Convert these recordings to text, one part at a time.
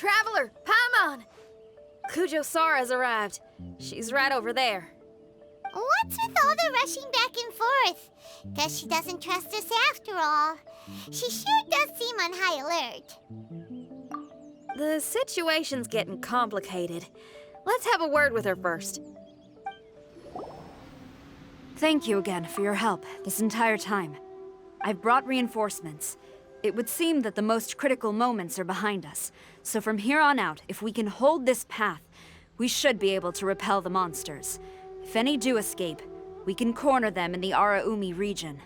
Traveler, Paimon! Kujo-Sara's arrived. She's right over there. What's with all the rushing back and forth? Guess she doesn't trust us after all. She sure does seem on high alert. The situation's getting complicated. Let's have a word with her first. Thank you again for your help this entire time. I've brought reinforcements. It would seem that the most critical moments are behind us, so from here on out, if we can hold this path, we should be able to repel the monsters. If any do escape, we can corner them in the Araumi region.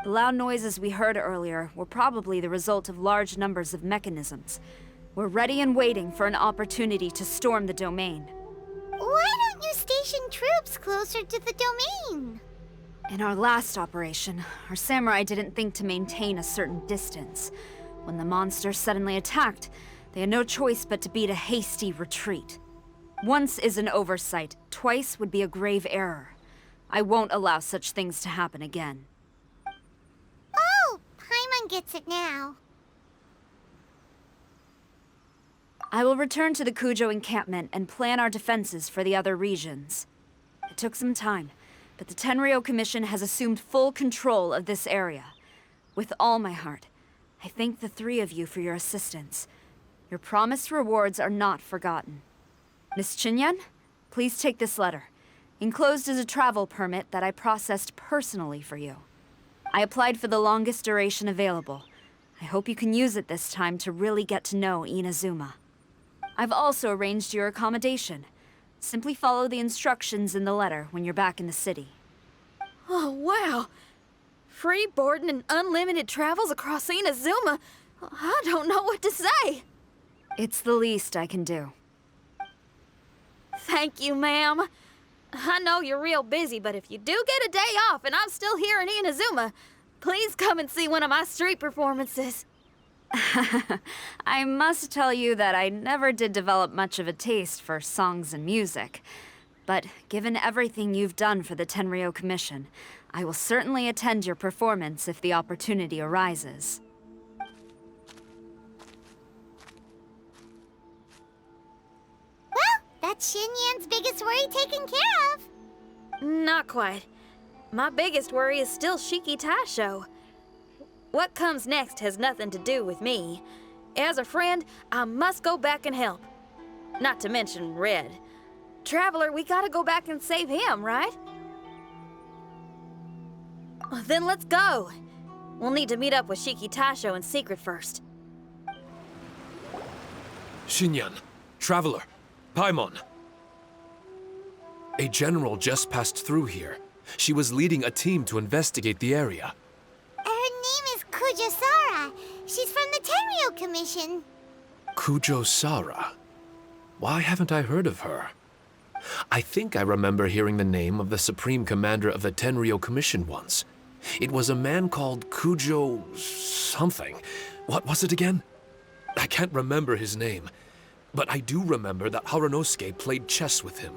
The loud noises we heard earlier were probably the result of large numbers of mechanisms. We're ready and waiting for an opportunity to storm the domain. Why don't you station troops closer to the domain? In our last operation, our samurai didn't think to maintain a certain distance. When the monster suddenly attacked, they had no choice but to beat a hasty retreat. Once is an oversight, twice would be a grave error. I won't allow such things to happen again. Oh, Paimon gets it now. I will return to the Kujo encampment and plan our defenses for the other regions. It took some time, but the Tenryou Commission has assumed full control of this area. With all my heart, I thank the three of you for your assistance. Your promised rewards are not forgotten. Miss Chinyan, please take this letter. Enclosed is a travel permit that I processed personally for you. I applied for the longest duration available. I hope you can use it this time to really get to know Inazuma. I've also arranged your accommodation. Simply follow the instructions in the letter when you're back in the city. Oh, wow! Free boarding and unlimited travels across Inazuma? I don't know what to say! It's the least I can do. Thank you, ma'am. I know you're real busy, but if you do get a day off and I'm still here in Inazuma, please come and see one of my street performances. I must tell you that I never did develop much of a taste for songs and music. But given everything you've done for the Tenryou Commission, I will certainly attend your performance if the opportunity arises. Well, that's Xinyan's biggest worry taken care of. Not quite. My biggest worry is still Shikigami. What comes next has nothing to do with me. As a friend, I must go back and help. Not to mention Red. Traveler, we gotta go back and save him, right? Then let's go. We'll need to meet up with Shikigami in secret first. Xinyan, Traveler, Paimon. A general just passed through here. She was leading a team to investigate the area. Her name is Kujo-Sara. She's from the Tenryou Commission. Kujo-Sara? Why haven't I heard of her? I think I remember hearing the name of the Supreme Commander of the Tenryou Commission once. It was a man called Kujo... something. What was it again? I can't remember his name, but I do remember that Haranosuke played chess with him.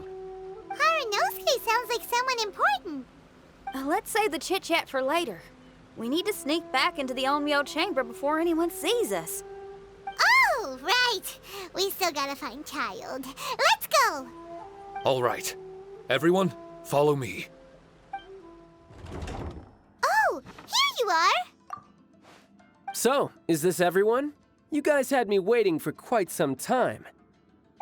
Haranosuke sounds like someone important. Let's save the chit-chat for later. We need to sneak back into the Onmyo chamber before anyone sees us. Oh, right. We still gotta find Child. Let's go. All right. Everyone, follow me. Oh, here you are. So, is this everyone? You guys had me waiting for quite some time.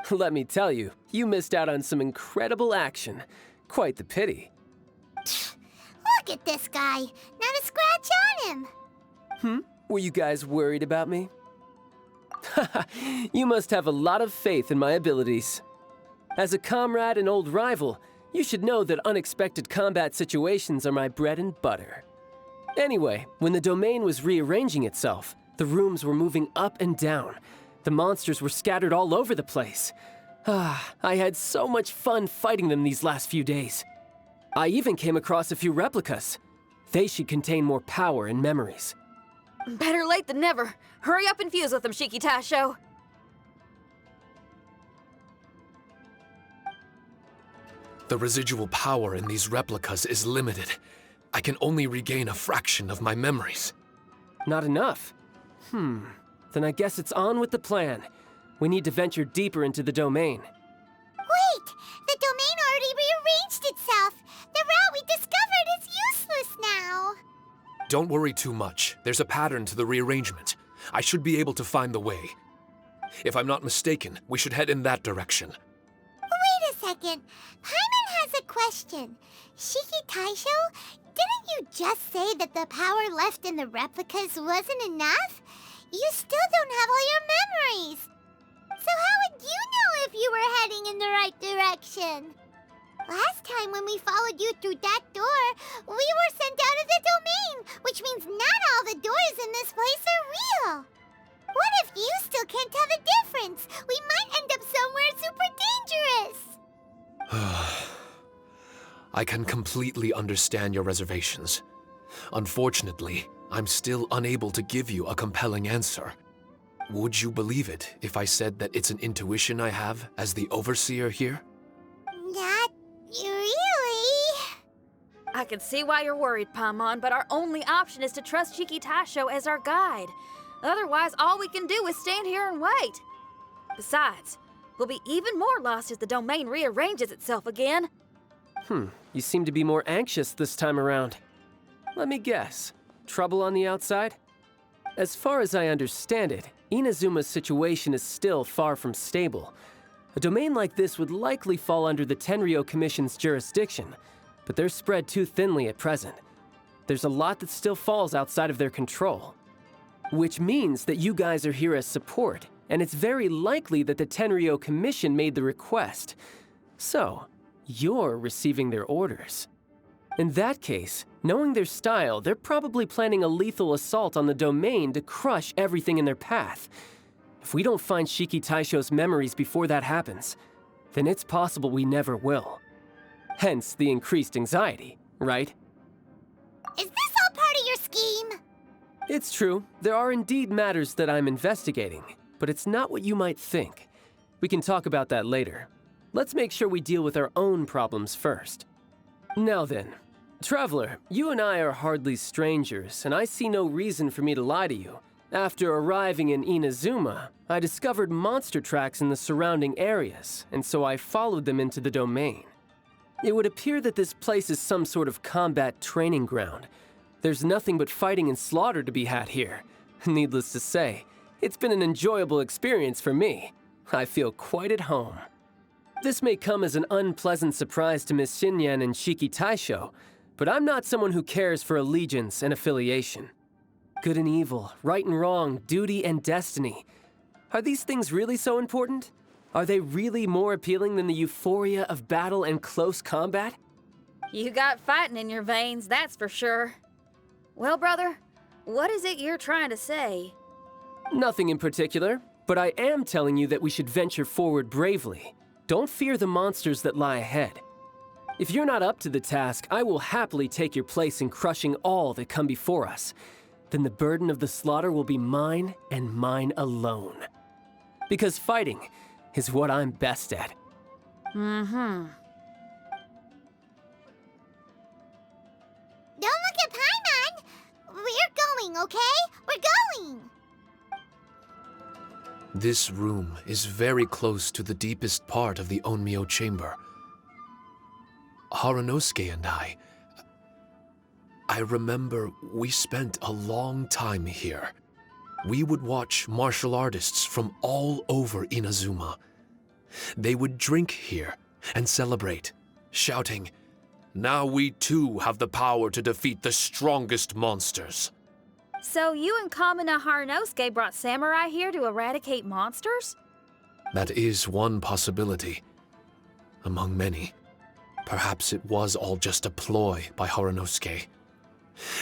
Let me tell you, you missed out on some incredible action. Quite the pity. Look at this guy. Not a scratch on him. Were you guys worried about me? You must have a lot of faith in my abilities. As a comrade and old rival, you should know that unexpected combat situations are my bread and butter. Anyway, when the domain was rearranging itself, the rooms were moving up and down. The monsters were scattered all over the place. I had so much fun fighting them these last few days. I even came across a few replicas. They should contain more power and memories. Better late than never. Hurry up and fuse with them, Shikigami. The residual power in these replicas is limited. I can only regain a fraction of my memories. Not enough? Then I guess it's on with the plan. we need to venture deeper into the domain. Wait! The domain already rearranged itself! The route we discovered is useless now! Don't worry too much. There's a pattern to the rearrangement. I should be able to find the way. If I'm not mistaken, we should head in that direction. Wait a second. Paimon has a question. Shikigami, didn't you just say that the power left in the replicas wasn't enough? You still don't have all your memories. So how would you know if you were heading in the right direction? Last time when we followed you through that door, we were sent out of the domain, which means not all the doors in this place are real. What if you still can't tell the difference? We might end up somewhere super dangerous. I can completely understand your reservations. Unfortunately, I'm still unable to give you a compelling answer. Would you believe it if I said that it's an intuition I have as the overseer here? Not really. I can see why you're worried, Paimon, but our only option is to trust Shikigami as our guide. Otherwise, all we can do is stand here and wait. Besides, we'll be even more lost if the domain rearranges itself again. You seem to be more anxious this time around. Let me guess. Trouble on the outside? As far as I understand it, Inazuma's situation is still far from stable. A domain like this would likely fall under the Tenryou Commission's jurisdiction, but they're spread too thinly at present. There's a lot that still falls outside of their control. Which means that you guys are here as support, and it's very likely that the Tenryou Commission made the request. So, you're receiving their orders. In that case, knowing their style, they're probably planning a lethal assault on the domain to crush everything in their path. If we don't find Shikitaisho's memories before that happens, then it's possible we never will. Hence the increased anxiety, right? Is this all part of your scheme? It's true, there are indeed matters that I'm investigating, but it's not what you might think. We can talk about that later. Let's make sure we deal with our own problems first. Now then, Traveler, you and I are hardly strangers, and I see no reason for me to lie to you. After arriving in Inazuma, I discovered monster tracks in the surrounding areas, and so I followed them into the domain. It would appear that this place is some sort of combat training ground. There's nothing but fighting and slaughter to be had here. Needless to say, it's been an enjoyable experience for me. I feel quite at home. This may come as an unpleasant surprise to Miss Xinyan and Shikitaisho, but I'm not someone who cares for allegiance and affiliation. Good and evil, right and wrong, duty and destiny. Are these things really so important? Are they really more appealing than the euphoria of battle and close combat? You got fighting in your veins, that's for sure. Well, brother, what is it you're trying to say? Nothing in particular, but I am telling you that we should venture forward bravely. Don't fear the monsters that lie ahead. If you're not up to the task, I will happily take your place in crushing all that come before us. Then the burden of the slaughter will be mine and mine alone. Because fighting is what I'm best at. Don't look at Paimon! We're going, okay? We're going! This room is very close to the deepest part of the Onmyo chamber. Harunosuke and I remember we spent a long time here. We would watch martial artists from all over Inazuma. They would drink here and celebrate, shouting, "Now we too have the power to defeat the strongest monsters." So you and Kamina Harunosuke brought samurai here to eradicate monsters? That is one possibility, among many. Perhaps it was all just a ploy by Harunosuke.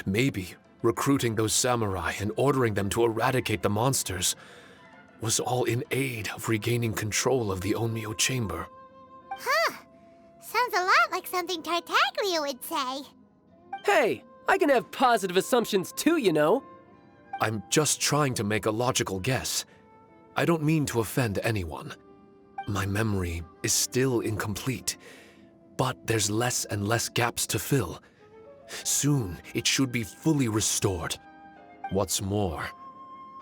Maybe recruiting those samurai and ordering them to eradicate the monsters was all in aid of regaining control of the Onmyo chamber. Huh. Sounds a lot like something Tartaglia would say. Hey, I can have positive assumptions too, you know. I'm just trying to make a logical guess. I don't mean to offend anyone. My memory is still incomplete, but there's less and less gaps to fill. Soon, it should be fully restored. What's more,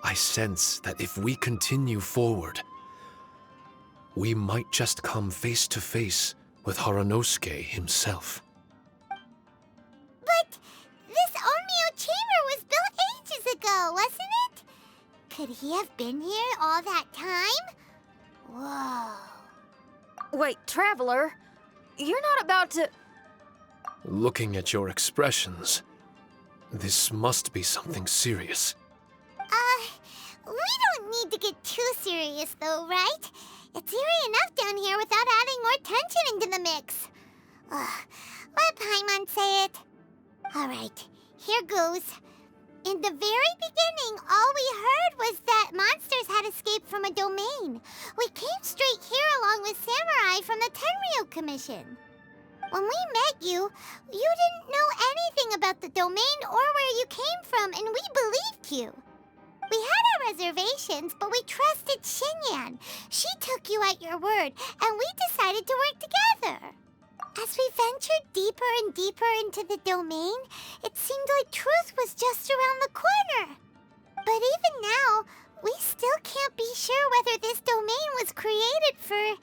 I sense that if we continue forward, we might just come face to face with Haranosuke himself. But this Onmyo chamber was built ages ago, wasn't it? Could he have been here all that time? Whoa. Wait, Traveler, you're not about to... Looking at your expressions, this must be something serious. We don't need to get too serious though, right? It's eerie enough down here without adding more tension into the mix. Let Paimon say it. Alright, here goes. In the very beginning, all we heard was that monsters had escaped from a domain. We came straight here along with Samurai from the Tenryou Commission. When we met you, you didn't know anything about the domain or where you came from, and we believed you. We had our reservations, but we trusted Xinyan. She took you at your word, and we decided to work together. As we ventured deeper and deeper into the domain, it seemed like truth was just around the corner. But even now, we still can't be sure whether this domain was created for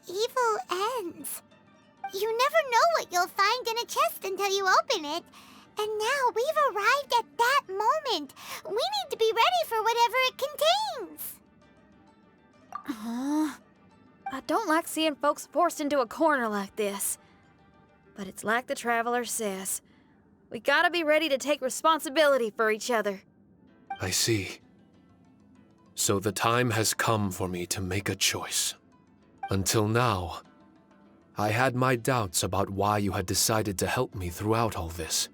evil ends. You never know what you'll find in a chest until you open it. And now we've arrived at that moment. We need to be ready for whatever it contains. I don't like seeing folks forced into a corner like this. But it's like the Traveler says. We gotta be ready to take responsibility for each other. I see. So the time has come for me to make a choice. Until now, I had my doubts about why you had decided to help me throughout all this.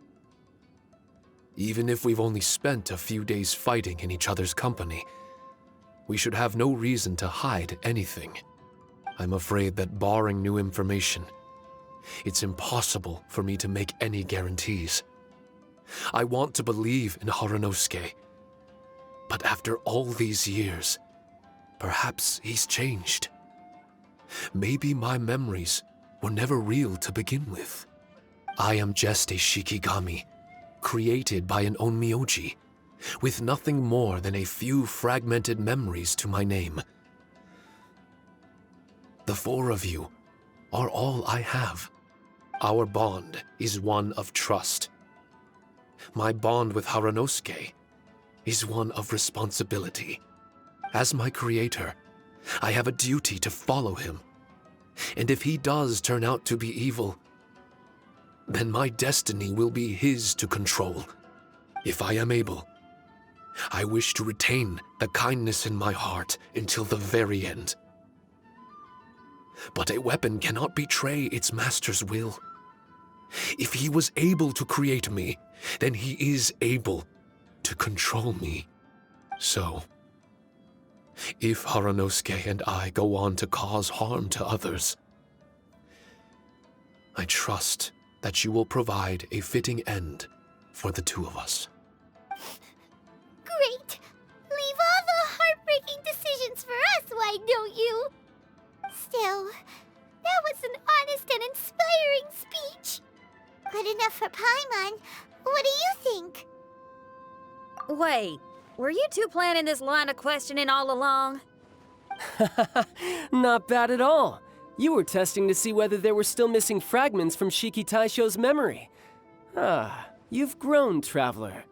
Even if we've only spent a few days fighting in each other's company, we should have no reason to hide anything. I'm afraid that barring new information, it's impossible for me to make any guarantees. I want to believe in Haranosuke, but after all these years, perhaps he's changed. Maybe my memories were never real to begin with. I am just a Shikigami, created by an Onmyoji, with nothing more than a few fragmented memories to my name. The four of you are all I have. Our bond is one of trust. My bond with Haranosuke is one of responsibility. As my creator, I have a duty to follow him. And if he does turn out to be evil, then my destiny will be his to control. If I am able, I wish to retain the kindness in my heart until the very end. But a weapon cannot betray its master's will. If he was able to create me, then he is able to control me. So, if Haranosuke and I go on to cause harm to others, I trust that you will provide a fitting end for the two of us. Great! Leave all the heartbreaking decisions for us, why don't you? Still, that was an honest and inspiring speech. Good enough for Paimon. What do you think? Wait, were you two planning this line of questioning all along? Not bad at all. You were testing to see whether there were still missing fragments from Shiki Taisho's memory. Ah, you've grown, Traveler.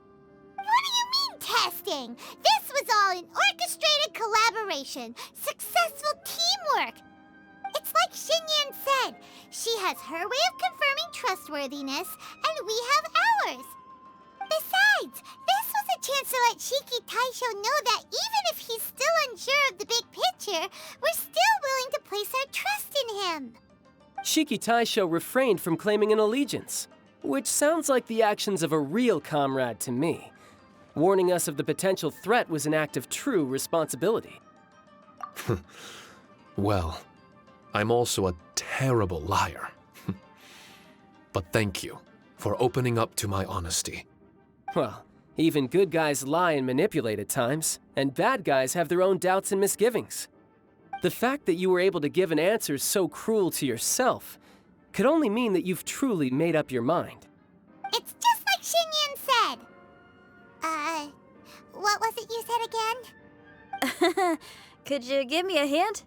What do you mean, testing? This was all an orchestrated collaboration. Successful teamwork. It's like Xinyan said. She has her way of confirming trustworthiness, and we have ours. Besides, this was a chance to let Shiki Taisho know that even if he's still unsure of the big picture, we're still willing to place our trust in him. Shiki Taisho refrained from claiming an allegiance, which sounds like the actions of a real comrade to me. Warning us of the potential threat was an act of true responsibility. Well, I'm also a terrible liar. But thank you for opening up to my honesty. Well, even good guys lie and manipulate at times, and bad guys have their own doubts and misgivings. The fact that you were able to give an answer so cruel to yourself could only mean that you've truly made up your mind. It's just like Xinyan said. What was it you said again? Could you give me a hint?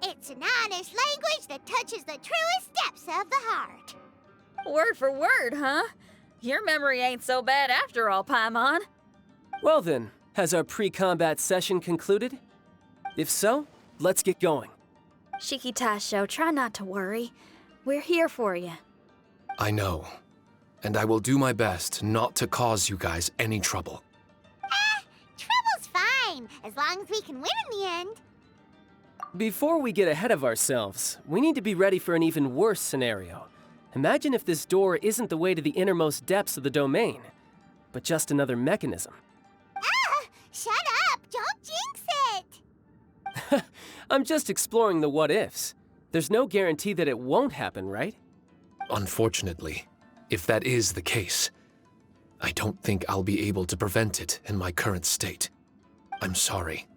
It's an honest language that touches the truest depths of the heart. Word for word, huh? Your memory ain't so bad after all, Paimon. Well then, has our pre-combat session concluded? If so, let's get going. Shikigami, try not to worry. We're here for you. I know. And I will do my best not to cause you guys any trouble. Trouble's fine, as long as we can win in the end. Before we get ahead of ourselves, we need to be ready for an even worse scenario. Imagine if this door isn't the way to the innermost depths of the domain, but just another mechanism. Shut up! Don't jinx it! I'm just exploring the what-ifs. There's no guarantee that it won't happen, right? Unfortunately, if that is the case, I don't think I'll be able to prevent it in my current state. I'm sorry,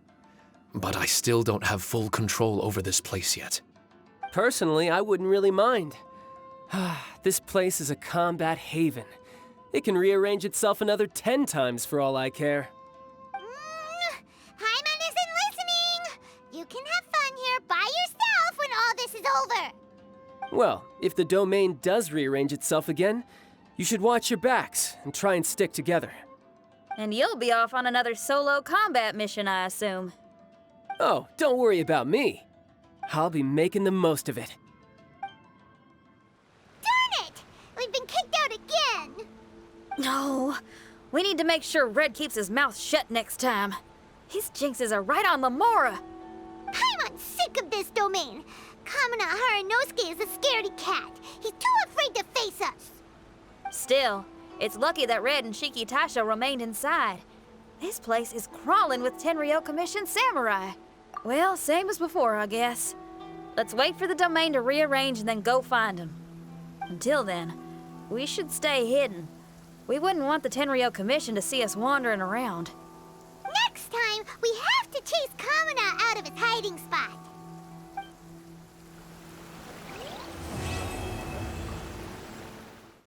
but I still don't have full control over this place yet. Personally, I wouldn't really mind. This place is a combat haven. It can rearrange itself another 10 times for all I care. Paimon isn't listening! You can have fun here by yourself when all this is over! Well, if the domain does rearrange itself again, you should watch your backs and try and stick together. And you'll be off on another solo combat mission, I assume. Oh, don't worry about me. I'll be making the most of it. Darn it! We've been kicked out again! No, we need to make sure Red keeps his mouth shut next time. His jinxes are right on Lamora. Paimon's sick of this domain. Kamina Haranosuke is a scaredy cat. He's too afraid to face us. Still, it's lucky that Red and Shikigami remained inside. This place is crawling with Tenryou Commission samurai. Well, same as before, I guess. Let's wait for the domain to rearrange and then go find them. Until then, we should stay hidden. We wouldn't want the Tenryou Commission to see us wandering around. Next time, we have to chase Kamina out of his hiding spot.